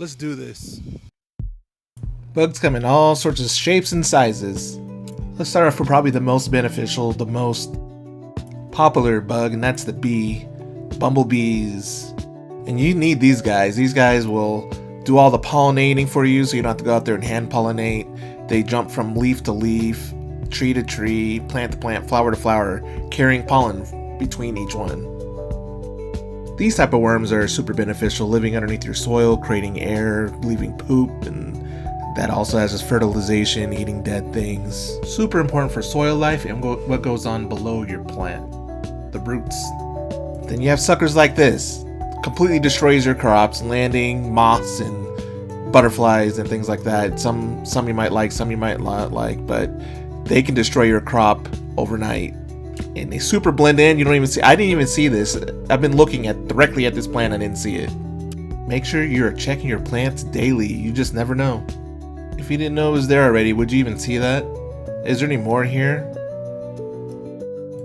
Let's do this. Bugs come in all sorts of shapes and sizes. Let's start off with probably the most beneficial, the most popular bug, and that's the bee. Bumblebees. And you need these guys. These guys will do all the pollinating for you, so you don't have to go out there and hand pollinate. They jump from leaf to leaf, tree to tree, plant to plant, flower to flower, carrying pollen between each one. These type of worms are super beneficial, living underneath your soil, creating air, leaving poop, and that also has its fertilization, eating dead things. Super important for soil life and what goes on below your plant, the roots. Then you have suckers like this. Completely destroys your crops, landing moths and butterflies and things like that. Some you might like, some you might not like, but they can destroy your crop overnight. And they super blend in. You don't even see. I didn't even see this. I've been looking directly at this plant. I didn't see it. Make sure you're checking your plants daily. You just never know. If you didn't know it was there already, would you even see that? Is there any more here?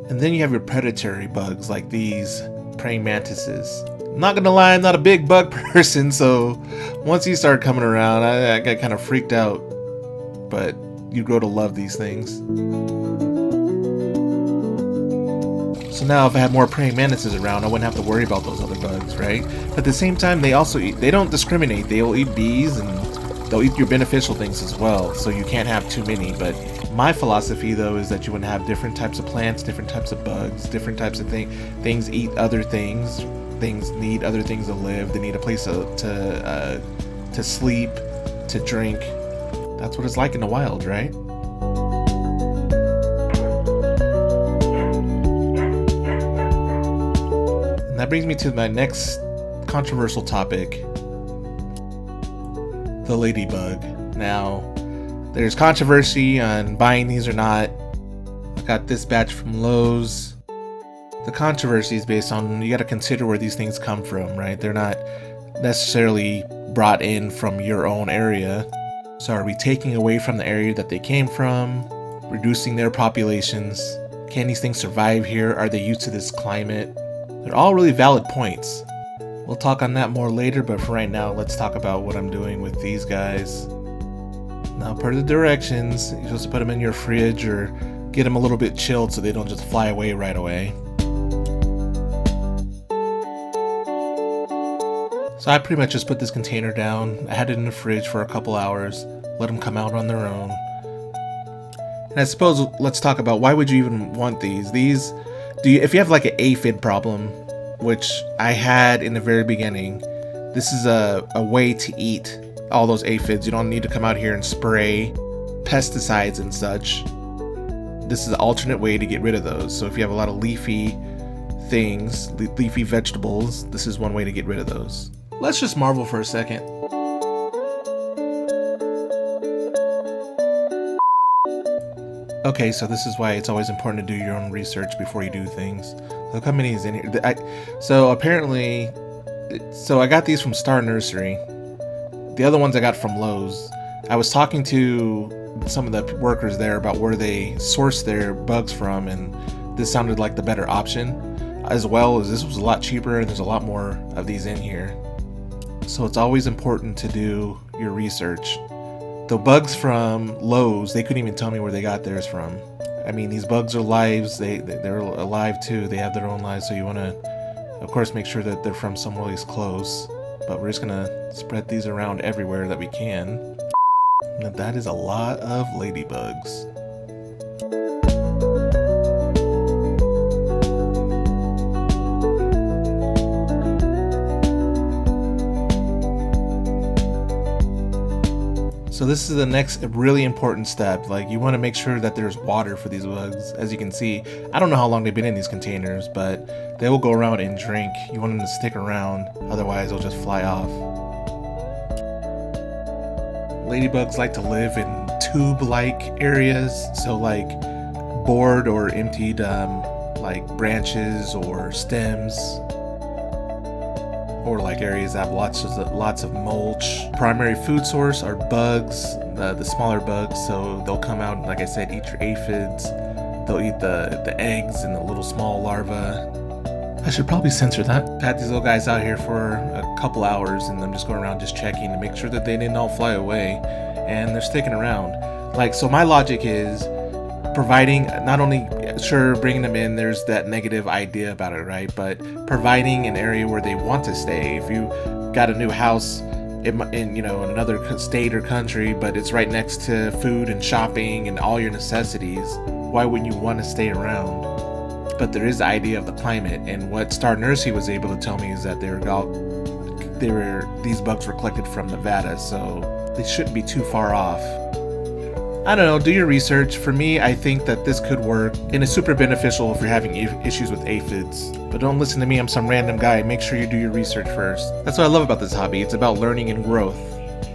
And then you have your predatory bugs like these praying mantises. I'm not gonna lie, I'm not a big bug person, so once he started coming around, I got kind of freaked out. But you grow to love these things. So now if I had more praying mantises around, I wouldn't have to worry about those other bugs, right? But at the same time, they don't discriminate. They'll eat bees and they'll eat your beneficial things as well, so you can't have too many. But my philosophy though is that you want to have different types of plants, different types of bugs, different types of things eat other things. Things need other things to live. They need a place to sleep, to drink. That's what it's like in the wild, right? And that brings me to my next controversial topic, the ladybug. Now, there's controversy on buying these or not. I got this batch from Lowe's. The controversy is based on, you got to consider where these things come from, right? They're not necessarily brought in from your own area. So are we taking away from the area that they came from, reducing their populations? Can these things survive here? Are they used to this climate? They're all really valid points. We'll talk on that more later, but for right now, let's talk about what I'm doing with these guys. Now, per the directions, you're supposed to put them in your fridge or get them a little bit chilled so they don't just fly away right away. So I pretty much just put this container down. I had it in the fridge for a couple hours, let them come out on their own. And I suppose let's talk about, why would you even want these? If you have like an aphid problem, which I had in the very beginning, this is a way to eat all those aphids. You don't need to come out here and spray pesticides and such. This is an alternate way to get rid of those. So if you have a lot of leafy things, leafy vegetables, this is one way to get rid of those. Let's just marvel for a second. Okay, so this is why it's always important to do your own research before you do things. Look how many is in here. So apparently, I got these from Star Nursery. The other ones I got from Lowe's. I was talking to some of the workers there about where they source their bugs from, and this sounded like the better option, as well as this was a lot cheaper and there's a lot more of these in here. So it's always important to do your research. The bugs from Lowe's, they couldn't even tell me where they got theirs from. I mean, these bugs are lives. They're alive too. They have their own lives. So you want to, of course, make sure that they're from somewhere that's close. But we're just gonna spread these around everywhere that we can. And that is a lot of ladybugs. So this is the next really important step. Like, you want to make sure that there's water for these bugs. As you can see, I don't know how long they've been in these containers, but they will go around and drink. You want them to stick around, otherwise they'll just fly off. Ladybugs like to live in tube-like areas, so like bored or emptied like branches or stems, or like areas that have lots of mulch. Primary food source are bugs, the smaller bugs, so they'll come out, like I said, eat your aphids. They'll eat the eggs and the little small larvae. I should probably censor that. I've had these little guys out here for a couple hours, and I'm just going around just checking to make sure that they didn't all fly away, and they're sticking around. Like, so my logic is providing, not only, sure, bringing them in, there's that negative idea about it, right? But providing an area where they want to stay. If you got a new house in another state or country, but it's right next to food and shopping and all your necessities, why wouldn't you want to stay around? But there is the idea of the climate, and what Star Nursey was able to tell me is that these bugs were collected from Nevada, so they shouldn't be too far off. I don't know, do your research. For me, I think that this could work, and it's super beneficial if you're having issues with aphids. But don't listen to me, I'm some random guy. Make sure you do your research first. That's what I love about this hobby. It's about learning and growth.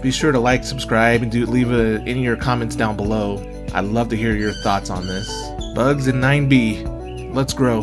Be sure to like, subscribe, and leave any of your comments down below. I'd love to hear your thoughts on this. Bugs in 9B. Let's grow.